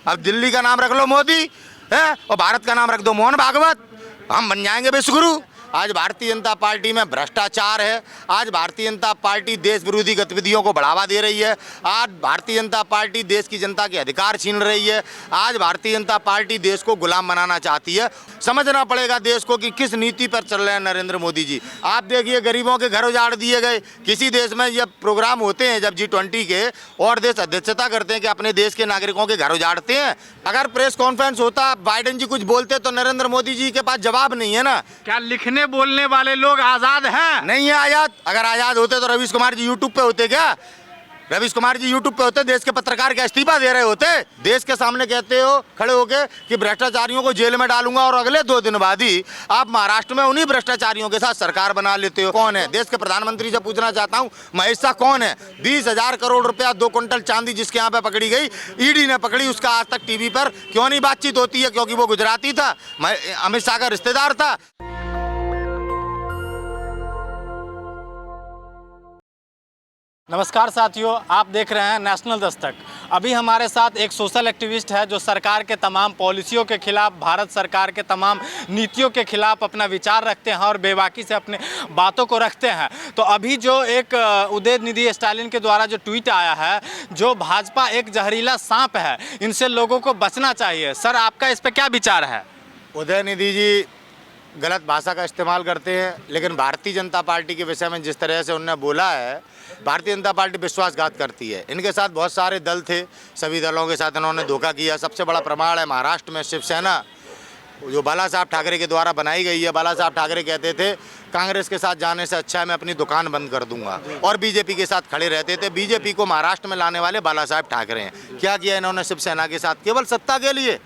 अब दिल्ली का नाम रख लो मोदी है और भारत का नाम रख दो मोहन भागवत, हम बन जाएंगे विश्वगुरु। आज भारतीय जनता पार्टी में भ्रष्टाचार है। आज भारतीय जनता पार्टी देश विरोधी गतिविधियों को बढ़ावा दे रही है। आज भारतीय जनता पार्टी देश की जनता के अधिकार छीन रही है। आज भारतीय जनता पार्टी देश को गुलाम बनाना चाहती है। समझना पड़ेगा देश को कि किस नीति पर चल रहे हैं नरेंद्र मोदी जी। आप देखिए गरीबों के घर उजाड़ दिए गए। किसी देश में जब प्रोग्राम होते हैं, जब G20 के और देश अध्यक्षता करते हैं कि अपने देश के नागरिकों के घर उजाड़ते हैं, अगर प्रेस कॉन्फ्रेंस होता बाइडेन जी कुछ बोलते तो नरेंद्र मोदी जी के पास जवाब नहीं है ना। क्या लिखने बोलने वाले लोग आजाद हैं? नहीं है आजाद। अगर आजाद होते तो रवीश कुमार जी यूट्यूब पे होते क्या? रवीश कुमार जी यूट्यूब पे होते, देश के पत्रकार का इस्तीफा दे रहे होते। देश के सामने कहते हो खड़े होके कि भ्रष्टाचारियों को जेल में डालूंगा और अगले 2 दिन बाद ही आप महाराष्ट्र में उन्हीं भ्रष्टाचारियों के साथ सरकार बना लेते हो। कौन है? देश के प्रधानमंत्री से पूछना चाहता हूँ, महेश शाह कौन है? 20,000 करोड़ रुपया 2 क्विंटल चांदी जिसके यहाँ पे पकड़ी गई, ईडी ने पकड़ी, उसका आज तक टीवी पर क्यों नहीं बातचीत होती है? क्योंकि वो गुजराती था, अमित शाह का रिश्तेदार था। नमस्कार साथियों, आप देख रहे हैं नेशनल दस्तक। अभी हमारे साथ एक सोशल एक्टिविस्ट है जो सरकार के तमाम पॉलिसियों के खिलाफ, भारत सरकार के तमाम नीतियों के खिलाफ अपना विचार रखते हैं और बेबाकी से अपने बातों को रखते हैं। तो अभी जो एक उदयनिधि स्टालिन के द्वारा जो ट्वीट आया है, जो भाजपा एक जहरीला सांप है, इनसे लोगों को बचना चाहिए। सर, आपका इस पर क्या विचार है? उदयनिधि जी गलत भाषा का इस्तेमाल करते हैं, लेकिन भारतीय जनता पार्टी के विषय में जिस तरह से उन्होंने बोला है, भारतीय जनता पार्टी विश्वासघात करती है। इनके साथ बहुत सारे दल थे, सभी दलों के साथ इन्होंने धोखा किया। सबसे बड़ा प्रमाण है महाराष्ट्र में शिवसेना, जो बाला साहब ठाकरे के द्वारा बनाई गई है। बाला साहब ठाकरे कहते थे कांग्रेस के साथ जाने से अच्छा है मैं अपनी दुकान बंद कर दूंगा, और बीजेपी के साथ खड़े रहते थे। बीजेपी को महाराष्ट्र में लाने वाले बाला साहब ठाकरे हैं। क्या किया इन्होंने शिवसेना के साथ? केवल सत्ता के लिए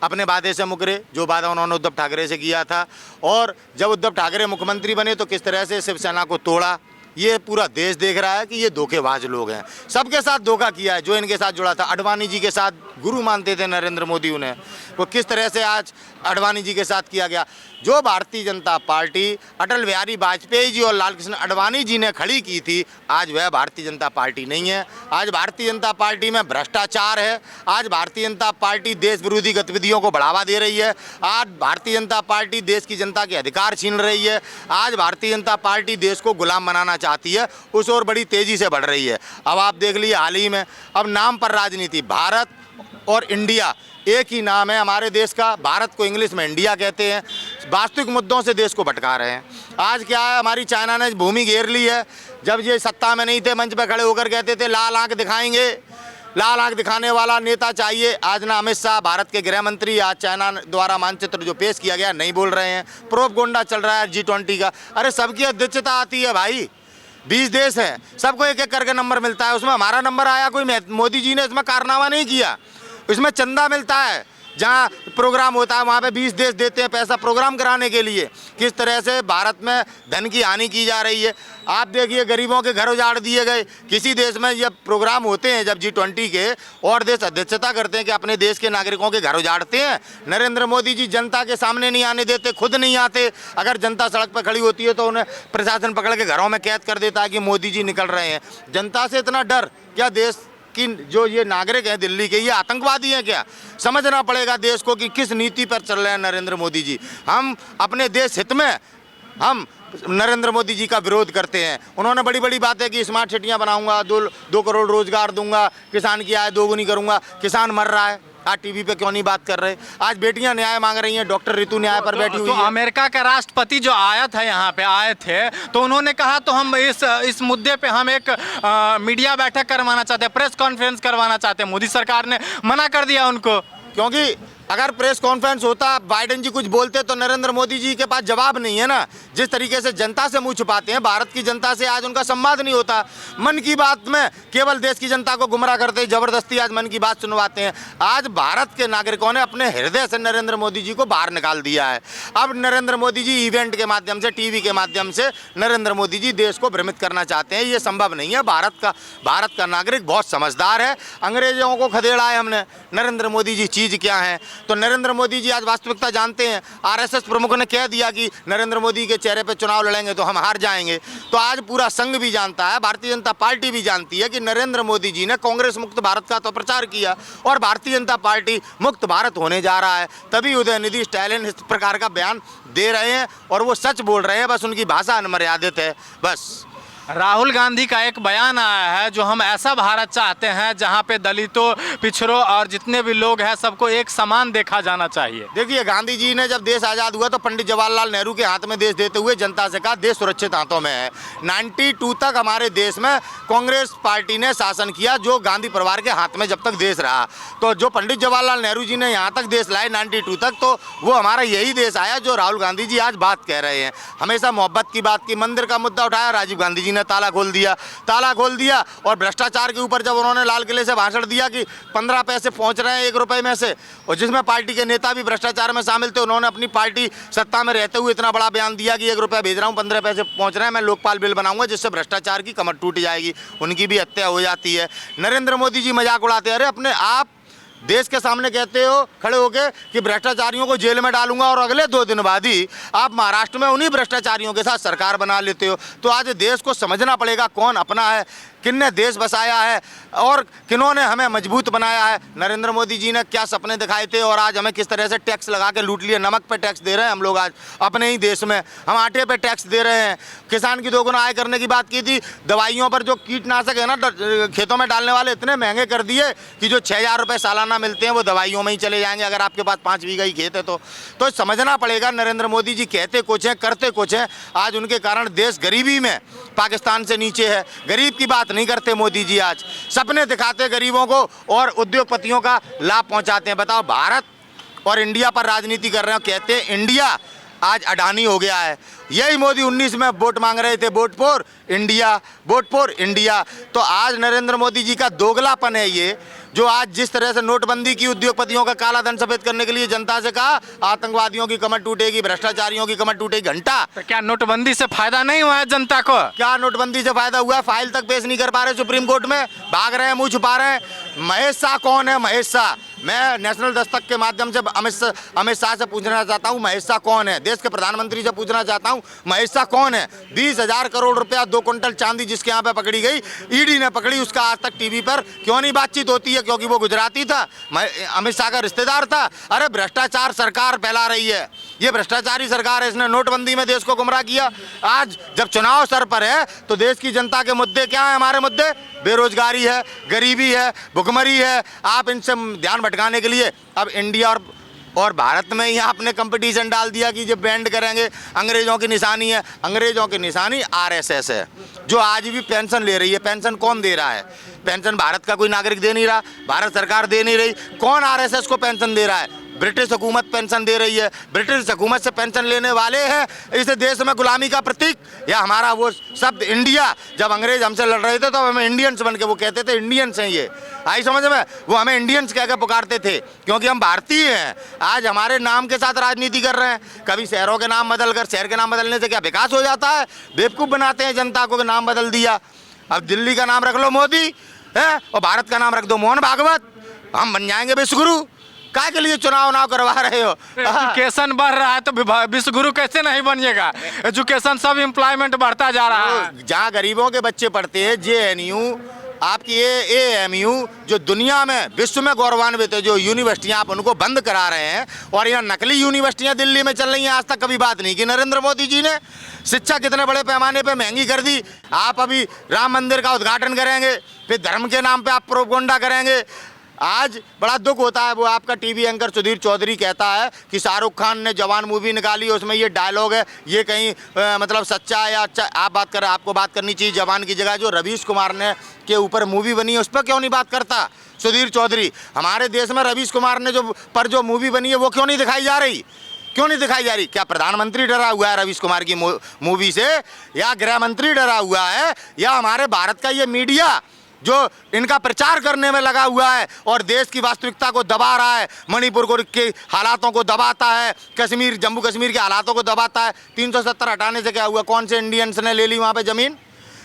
अपने वादे से मुकरे, जो वादा उन्होंने उद्धव ठाकरे से किया था। और जब उद्धव ठाकरे मुख्यमंत्री बने तो किस तरह से शिवसेना को तोड़ा, ये पूरा देश देख रहा है कि ये धोखेबाज लोग हैं। सबके साथ धोखा किया है। जो इनके साथ जुड़ा था, अडवाणी जी के साथ गुरु मानते थे नरेंद्र मोदी उन्हें, वो किस तरह से आज अडवाणी जी के साथ किया गया। जो भारतीय जनता पार्टी अटल बिहारी वाजपेयी जी और लालकृष्ण अडवाणी जी ने खड़ी की थी, आज वह भारतीय जनता पार्टी नहीं है। आज भारतीय जनता पार्टी में भ्रष्टाचार है। आज भारतीय जनता पार्टी देश विरोधी गतिविधियों को बढ़ावा दे रही है। आज भारतीय जनता पार्टी देश की जनता के अधिकार छीन रही है। आज भारतीय जनता पार्टी देश को गुलाम बनाना चाहती है, उस ओर बड़ी तेजी से बढ़ रही है। अब आप देख लीजिए हाल ही में, अब नाम पर राजनीति, भारत और इंडिया एक ही नाम है हमारे देश का। भारत को इंग्लिश में इंडिया कहते हैं। वास्तविक मुद्दों से देश को भटका रहे हैं। आज क्या है, हमारी चाइना ने भूमि घेर ली है। जब ये सत्ता में नहीं थे, मंच पे खड़े होकर कहते थे लाल आंख दिखाएंगे, लाल आंख दिखाने वाला नेता चाहिए। आज ना अमित शाह, भारत के गृह मंत्री, आज चाइना द्वारा मानचित्र जो पेश किया गया नहीं बोल रहे हैं। प्रोपगेंडा चल रहा है G20 का। अरे सबकी अध्यक्षता आती है भाई, 20 देश हैं, सबको एक एक करके नंबर मिलता है। उसमें हमारा नंबर आया, कोई मोदी जी ने इसमें कारनामा नहीं किया। इसमें चंदा मिलता है, जहाँ प्रोग्राम होता है वहाँ पे 20 देश देते हैं पैसा प्रोग्राम कराने के लिए। किस तरह से भारत में धन की हानि की जा रही है। आप देखिए गरीबों के घर उजाड़ दिए गए। किसी देश में जब प्रोग्राम होते हैं, जब G20 के और देश अध्यक्षता करते हैं कि अपने देश के नागरिकों के घर उजाड़ते हैं, नरेंद्र मोदी जी जनता के सामने नहीं आने देते, खुद नहीं आते। अगर जनता सड़क पर खड़ी होती है तो उन्हें प्रशासन पकड़ के घरों में कैद कर देता है कि मोदी जी निकल रहे हैं। जनता से इतना डर क्या? देश कि जो ये नागरिक हैं दिल्ली के, ये आतंकवादी हैं क्या? समझना पड़ेगा देश को कि किस नीति पर चल रहे हैं नरेंद्र मोदी जी। हम अपने देश हित में हम नरेंद्र मोदी जी का विरोध करते हैं। उन्होंने बड़ी बड़ी बातें की, स्मार्ट सिटियाँ बनाऊंगा, 2 करोड़ रोजगार दूंगा, किसान की आय दोगुनी करूंगा। किसान मर रहा है, आज टीवी पे क्यों नहीं बात कर रहे? आज बेटियां न्याय मांग रही हैं, डॉक्टर ऋतु न्याय पर बैठी हुई है। अमेरिका का राष्ट्रपति जो आया था, यहाँ पे आए थे, तो उन्होंने कहा तो हम इस मुद्दे पे हम एक मीडिया बैठक करवाना चाहते हैं, प्रेस कॉन्फ्रेंस करवाना चाहते हैं। मोदी सरकार ने मना कर दिया उनको, क्योंकि अगर प्रेस कॉन्फ्रेंस होता, बाइडेन जी कुछ बोलते तो नरेंद्र मोदी जी के पास जवाब नहीं है ना। जिस तरीके से जनता से मुंह छुपाते हैं, भारत की जनता से आज उनका संवाद नहीं होता। मन की बात में केवल देश की जनता को गुमराह करते हैं, जबरदस्ती आज मन की बात सुनवाते हैं। आज भारत के नागरिकों ने अपने हृदय से नरेंद्र मोदी जी को बाहर निकाल दिया है। अब नरेंद्र मोदी जी इवेंट के माध्यम से, टीवी के माध्यम से नरेंद्र मोदी जी देश को भ्रमित करना चाहते हैं। ये संभव नहीं है। भारत का नागरिक बहुत समझदार है। अंग्रेजों को खदेड़ा है हमने। नरेंद्र मोदी जी चीज़ क्या है? तो नरेंद्र मोदी जी आज वास्तविकता जानते हैं। आरएसएस प्रमुख ने कह दिया कि नरेंद्र मोदी के चेहरे पे चुनाव लड़ेंगे तो हम हार जाएंगे। तो आज पूरा संघ भी जानता है, भारतीय जनता पार्टी भी जानती है कि नरेंद्र मोदी जी ने कांग्रेस मुक्त भारत का तो प्रचार किया और भारतीय जनता पार्टी मुक्त भारत होने जा रहा है। तभी उदयनिधि स्टालिन इस प्रकार का बयान दे रहे हैं और वो सच बोल रहे हैं, बस उनकी भाषा अनमर्यादित है। बस राहुल गांधी का एक बयान आया है, जो हम ऐसा भारत चाहते हैं जहां पे दलितों, पिछड़ों और जितने भी लोग हैं सबको एक समान देखा जाना चाहिए। देखिए, गांधी जी ने जब देश आज़ाद हुआ तो पंडित जवाहरलाल नेहरू के हाथ में देश देते हुए जनता से कहा देश सुरक्षित हाथों में है। 92 तक हमारे देश में कांग्रेस पार्टी ने शासन किया, जो गांधी परिवार के हाथ में जब तक देश रहा। तो जो पंडित जवाहरलाल नेहरू जी ने यहाँ तक देश लाए 92 तक, तो वो हमारा यही देश आया जो राहुल गांधी जी आज बात कह रहे हैं। हमेशा मोहब्बत की बात की, मंदिर का मुद्दा उठाया, राजीव गांधी जी ने ताला खोल दिया और भ्रष्टाचार के ऊपर जब उन्होंने लाल किले से भाषण दिया कि 15 पैसे पहुंच रहे हैं 1 रुपए में से, और जिसमें पार्टी के नेता भी भ्रष्टाचार में शामिल थे, उन्होंने अपनी पार्टी सत्ता में रहते हुए इतना बड़ा बयान दिया कि 1 रुपया भेज रहा हूं, 15 पैसे पहुंच रहे हैं, मैं लोकपाल बिल बनाऊंगा जिससे भ्रष्टाचार की कमर टूट जाएगी, उनकी भी हत्या हो जाती है। नरेंद्र मोदी जी मजाक उड़ाते हैं। अरे अपने आप देश के सामने कहते हो खड़े होके कि भ्रष्टाचारियों को जेल में डालूंगा और अगले 2 दिन बाद ही आप महाराष्ट्र में उन्हीं भ्रष्टाचारियों के साथ सरकार बना लेते हो। तो आज देश को समझना पड़ेगा कौन अपना है, किन्ने देश बसाया है और किन्होंने हमें मजबूत बनाया है। नरेंद्र मोदी जी ने क्या सपने दिखाए थे और आज हमें किस तरह से टैक्स लगा के लूट लिए। नमक पे टैक्स दे रहे हैं हम लोग आज अपने ही देश में, हम आटे पे टैक्स दे रहे हैं। किसान की 2 गुना आय करने की बात की थी। दवाइयों पर जो कीटनाशक है ना खेतों में डालने वाले, इतने महंगे कर दिए कि जो 6,000 रुपये सालाना मिलते हैं वो दवाइयों में ही चले जाएंगे अगर आपके पास 5 बीघा ही खेत है तो समझना पड़ेगा नरेंद्र मोदी जी कहते कुछ हैं करते कुछ हैं। आज उनके कारण देश गरीबी में पाकिस्तान से नीचे है। गरीब की बात नहीं करते मोदी जी, आज सपने दिखाते गरीबों को और उद्योगपतियों का लाभ पहुंचाते हैं। बताओ, भारत और इंडिया पर राजनीति कर रहे हैं, कहते हैं इंडिया आज अडानी हो गया है। यही मोदी 19 में वोट मांग रहे थे, vote for India, vote for India. तो आज नरेंद्र मोदी जी का दोगलापन है ये, जो आज जिस तरह से नोटबंदी की, उद्योगपतियों का काला धन सफेद करने के लिए जनता से कहा आतंकवादियों की कमर टूटेगी, भ्रष्टाचारियों की कमर टूटेगी, घंटा। तो क्या नोटबंदी से फायदा नहीं हुआ है जनता को? क्या नोटबंदी से फायदा हुआ? फाइल तक पेश नहीं कर पा रहे सुप्रीम कोर्ट में, भाग रहे हैं, मुंह छुपा रहे हैं। महेश शाह कौन है? महेश शाह, मैं नेशनल दस्तक के माध्यम से अमित शाह से पूछना चाहता हूं, महेश शाह कौन है? देश के प्रधानमंत्री से पूछना चाहता हूं, महेश शाह कौन है? 20,000 करोड़ रुपया, 2 क्विंटल चांदी जिसके यहाँ पे पकड़ी गई, ईडी ने पकड़ी, उसका आज तक टीवी पर क्यों नहीं बातचीत होती है? क्योंकि वो गुजराती था, अमित शाह का रिश्तेदार था। अरे भ्रष्टाचार सरकार फैला रही है, ये भ्रष्टाचारी सरकार है, इसने नोटबंदी में देश को गुमराह किया। आज जब चुनाव सर पर है तो देश की जनता के मुद्दे क्या है? हमारे मुद्दे बेरोजगारी है, गरीबी है, भुखमरी है। आप इनसे ध्यान भटकाने के लिए अब इंडिया और भारत में ही आपने कंपटीशन डाल दिया कि जो बैंड करेंगे। अंग्रेजों की निशानी है, अंग्रेजों की निशानी आरएसएस है, जो आज भी पेंशन ले रही है। पेंशन कौन दे रहा है? पेंशन भारत का कोई नागरिक दे नहीं रहा, भारत सरकार दे नहीं रही। कौन आरएसएस को पेंशन दे रहा है? ब्रिटिश हुकूमत पेंशन दे रही है। ब्रिटिश हुकूमत से पेंशन लेने वाले हैं इस देश में गुलामी का प्रतीक, या हमारा वो शब्द इंडिया, जब अंग्रेज हमसे लड़ रहे थे तो हमें इंडियंस बन के वो कहते थे इंडियंस हैं ये, आई समझ में? वो हमें इंडियंस कह के पुकारते थे क्योंकि हम भारतीय हैं। आज हमारे नाम के साथ राजनीति कर रहे हैं। कभी शहरों के नाम बदलकर, शहर के नाम बदलने से क्या विकास हो जाता है? बेवकूफ़ बनाते हैं जनता को कि नाम बदल दिया। अब दिल्ली का नाम रख लो मोदी है और भारत का नाम रख दो मोहन भागवत, हम बन जाएंगे विश्वगुरु। काय के लिए चुनाव करवा रहे हो? एजुकेशन बढ़ रहा है तो विश्वगुरु कैसे नहीं बनिएगा? एजुकेशन सब एम्प्लॉयमेंट बढ़ता जा रहा है। जहाँ गरीबों के बच्चे पढ़ते हैं, JNU, आपकी AMU, जो दुनिया में विश्व में गौरवान्वित है जो यूनिवर्सिटियाँ, आप उनको बंद करा रहे हैं। और यहाँ नकली यूनिवर्सिटियाँ दिल्ली में चल रही हैं, आज तक कभी बात नहीं की नरेंद्र मोदी जी ने। शिक्षा कितने बड़े पैमाने पे महंगी कर दी। आप अभी राम मंदिर का उद्घाटन करेंगे, फिर धर्म के नाम पे आप प्रोपगेंडा करेंगे। आज बड़ा दुख होता है, वो आपका टीवी एंकर सुधीर चौधरी कहता है कि शाहरुख खान ने जवान मूवी निकाली, उसमें ये डायलॉग है, ये कहीं मतलब सच्चा है या अच्छा? आप बात कर रहे हैं, आपको बात करनी चाहिए जवान की जगह जो रवीश कुमार ने के ऊपर मूवी बनी है उस पर क्यों नहीं बात करता सुधीर चौधरी? हमारे देश में रवीश कुमार ने जो मूवी बनी है वो क्यों नहीं दिखाई जा रही? क्यों नहीं दिखाई जा रही? क्या प्रधानमंत्री डरा हुआ है रवीश कुमार की मूवी से, या गृह मंत्री डरा हुआ है, या हमारे भारत का ये मीडिया जो इनका प्रचार करने में लगा हुआ है और देश की वास्तविकता को दबा रहा है, मणिपुर के हालातों को दबाता है, कश्मीर, जम्मू कश्मीर के हालातों को दबाता है? 370 हटाने से क्या हुआ? कौन से इंडियंस ने ले ली वहाँ पे ज़मीन?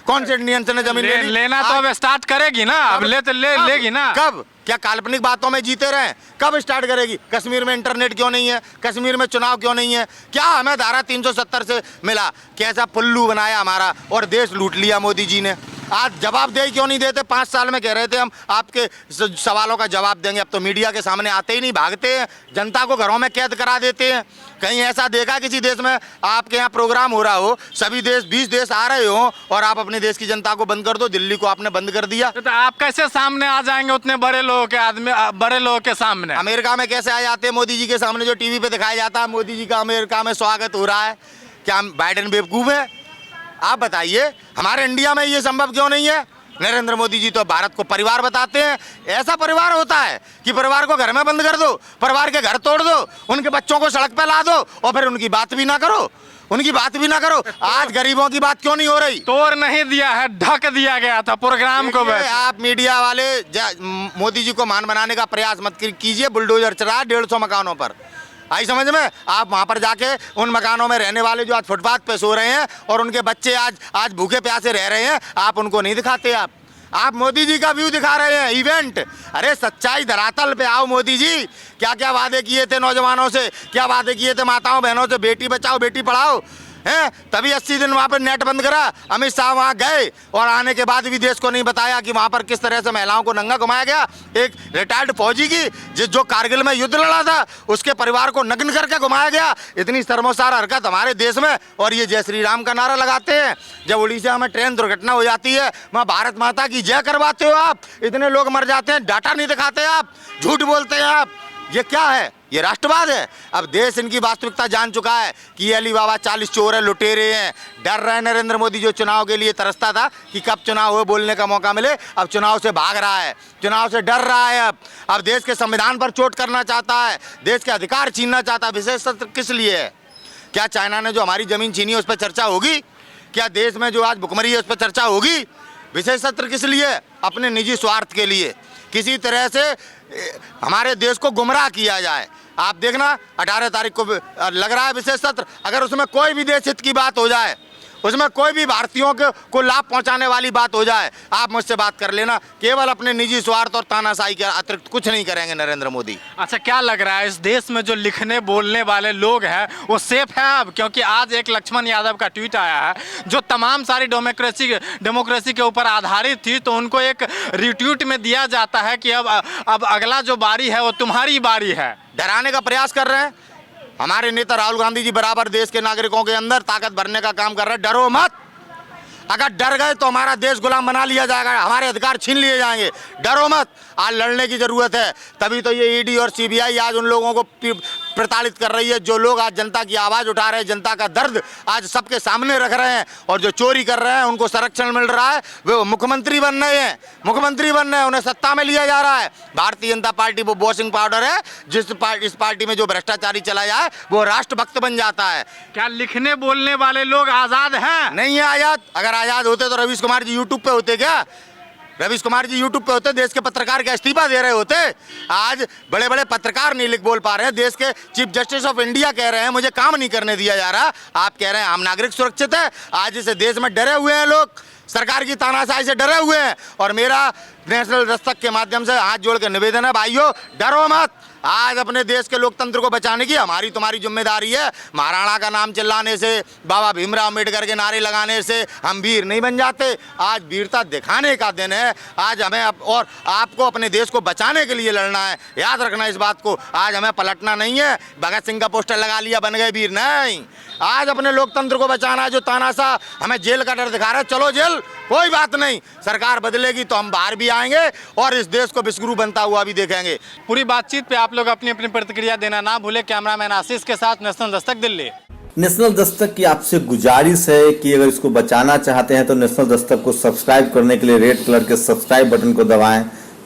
कौन से इंडियन ने जमीन ले ली? लेना तो अब स्टार्ट करेगी ना, अब लेगी ना। कब? क्या काल्पनिक बातों में जीते रहे? कब स्टार्ट करेगी? कश्मीर में इंटरनेट क्यों नहीं है? कश्मीर में चुनाव क्यों नहीं है? क्या हमें धारा 370 से मिला? कैसा पुल्लू बनाया हमारा और देश लूट लिया मोदी जी ने। आज जवाबदेही क्यों नहीं देते? 5 साल में कह रहे थे हम आपके सवालों का जवाब देंगे, अब तो मीडिया के सामने आते ही नहीं, भागते हैं, जनता को घरों में कैद करा देते हैं। कहीं ऐसा देखा किसी देश में आपके यहाँ प्रोग्राम हो रहा हो, सभी देश 20 देश आ रहे हो और आप अपने देश की जनता को बंद कर दो? दिल्ली को आपने बंद कर दिया। तो आप कैसे सामने आ जाएंगे उतने बड़े लोगों के बड़े लोगों के सामने? अमेरिका में कैसे आ जाते हैं मोदी जी के सामने? जो टीवी पे दिखाया जाता है मोदी जी का अमेरिका में स्वागत हो रहा है, क्या बाइडेन बेवकूफ़ है? आप बताइए, हमारे इंडिया में ये संभव क्यों नहीं है? नरेंद्र मोदी जी तो भारत को परिवार बताते हैं। ऐसा परिवार होता है कि परिवार को घर में बंद कर दो, परिवार के घर तोड़ दो, उनके बच्चों को सड़क पे ला दो और फिर उनकी बात भी ना करो, उनकी बात भी ना करो। आज गरीबों की बात क्यों नहीं हो रही? तोड़ नहीं दिया है, ढक दिया गया था प्रोग्राम को। आप मीडिया वाले मोदी जी को मान बनाने का प्रयास मत कीजिए। बुलडोजर चला 150 मकानों पर, आई समझ में? आप वहाँ पर जाके उन मकानों में रहने वाले जो आज फुटपाथ पे सो रहे हैं और उनके बच्चे आज भूखे प्यासे रह रहे हैं, आप उनको नहीं दिखाते। आप मोदी जी का व्यू दिखा रहे हैं, इवेंट। अरे सच्चाई धरातल पे आओ मोदी जी। क्या क्या वादे किए थे नौजवानों से, क्या वादे किए थे माताओं बहनों से? बेटी बचाओ बेटी पढ़ाओ हैं, तभी 80 दिन वहाँ पर नेट बंद करा। अमित शाह वहाँ गए और आने के बाद भी देश को नहीं बताया कि वहाँ पर किस तरह से महिलाओं को नंगा घुमाया गया। एक रिटायर्ड फौजी की जो कारगिल में युद्ध लड़ा था, उसके परिवार को नग्न करके घुमाया गया। इतनी शर्मसार हरकत हमारे देश में, और ये जय श्री राम का नारा लगाते हैं। जब उड़ीसा में ट्रेन दुर्घटना हो जाती है, वहाँ भारत माता की जय करवाते हो आप। इतने लोग मर जाते हैं, डाटा नहीं दिखाते आप, झूठ बोलते हैं आप। ये क्या है? ये राष्ट्रवाद है? अब देश इनकी वास्तविकता जान चुका है कि ये अली बाबा 40 चोर है, लुटेरे हैं। डर रहे नरेंद्र मोदी, जो चुनाव के लिए तरसता था कि कब चुनाव हो, बोलने का मौका मिले, अब चुनाव से भाग रहा है, चुनाव से डर रहा है। अब देश के संविधान पर चोट करना चाहता है, देश के अधिकार छीनना चाहता है। विशेष सत्र किस लिए है? क्या चाइना ने जो हमारी जमीन छीनी है उस पर चर्चा होगी? क्या देश में जो आज भुखमरी है उस पर चर्चा होगी? विशेष सत्र किस लिए? अपने निजी स्वार्थ के लिए, किसी तरह से हमारे देश को गुमराह किया जाए। आप देखना 18 तारीख को लग रहा है विशेष सत्र। अगर उसमें कोई भी देश हित की बात हो जाए, उसमें कोई भी भारतीयों को लाभ पहुंचाने वाली बात हो जाए, आप मुझसे बात कर लेना। केवल अपने निजी स्वार्थ और तानाशाही के अतिरिक्त कुछ नहीं करेंगे नरेंद्र मोदी। अच्छा, क्या लग रहा है इस देश में जो लिखने बोलने वाले लोग हैं वो सेफ है अब? क्योंकि आज एक लक्ष्मण यादव का ट्वीट आया है जो तमाम सारी डेमोक्रेसी के ऊपर आधारित थी, तो उनको एक रिट्वीट में दिया जाता है कि अब अगला जो बारी है वो तुम्हारी बारी है। डराने का प्रयास कर रहे हैं। हमारे नेता राहुल गांधी जी बराबर देश के नागरिकों के अंदर ताकत भरने का काम कर रहे हैं। डरो मत, अगर डर गए तो हमारा देश गुलाम बना लिया जाएगा, हमारे अधिकार छीन लिए जाएंगे। डरो मत, आज लड़ने की जरूरत है। तभी तो ये ईडी और सीबीआई आज उन लोगों को प्रताड़ित कर रही है जो लोग आज जनता की आवाज़ उठा रहे हैं, जनता का दर्द आज सबके सामने रख रहे हैं, और जो चोरी कर रहे हैं उनको संरक्षण मिल रहा है। वे मुख्यमंत्री बन रहे हैं, उन्हें सत्ता में लिया जा रहा है। भारतीय जनता पार्टी वो वॉशिंग पाउडर है, इस पार्टी में जो भ्रष्टाचारी चला जाए वो राष्ट्रभक्त बन जाता है। क्या लिखने बोलने वाले लोग आज़ाद हैं? नहीं है आज़ाद। अगर आज़ाद होते तो रवीश कुमार जी यूट्यूब पे होते क्या? रवीश कुमार जी यूट्यूब पे होते, देश के पत्रकार का इस्तीफा दे रहे होते। आज बड़े बड़े पत्रकार नहीं लिख बोल पा रहे हैं। देश के चीफ जस्टिस ऑफ इंडिया कह रहे हैं मुझे काम नहीं करने दिया जा रहा। आप कह रहे हैं आम नागरिक सुरक्षित है। आज इस देश में डरे हुए हैं लोग, सरकार की तानाशाही से डरे हुए हैं। और मेरा नेशनल दस्तक के माध्यम से हाथ जोड़ के निवेदन है, भाइयों डरो मत। आज अपने देश के लोकतंत्र को बचाने की हमारी तुम्हारी जिम्मेदारी है। महाराणा का नाम चिल्लाने से, बाबा भीमराव अम्बेडकर के नारे लगाने से हम वीर नहीं बन जाते। आज वीरता दिखाने का दिन है। आज हमें और आपको अपने देश को बचाने के लिए लड़ना है। याद रखना इस बात को। आज हमें पलटना नहीं है, भगत सिंह का पोस्टर लगा लिया बन गए वीर, नहीं। आज अपने लोकतंत्र को बचाना है। जो तानाशाह हमें जेल का डर दिखा रहा है, चलो जेल, कोई बात नहीं। सरकार बदलेगी तो हम बाहर भी आएंगे और इस देश को विश्वगुरु बनता हुआ भी देखेंगे। पूरी बातचीत पे आप लोग अपनी अपनी प्रतिक्रिया देना ना भूले। कैमरामैन आशीष के साथ नेशनल दस्तक, दिल्ली। नेशनल दस्तक की आपसे गुजारिश है कि अगर इसको बचाना चाहते हैं तो नेशनल दस्तक को सब्सक्राइब करने के लिए रेड कलर के सब्सक्राइब बटन को दबाएं,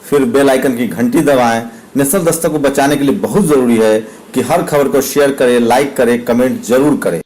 फिर बेल आइकन की घंटी दबाएं। नेशनल दस्तक को बचाने के लिए बहुत जरूरी है कि हर खबर को शेयर करें, लाइक करें, कमेंट जरूर करें।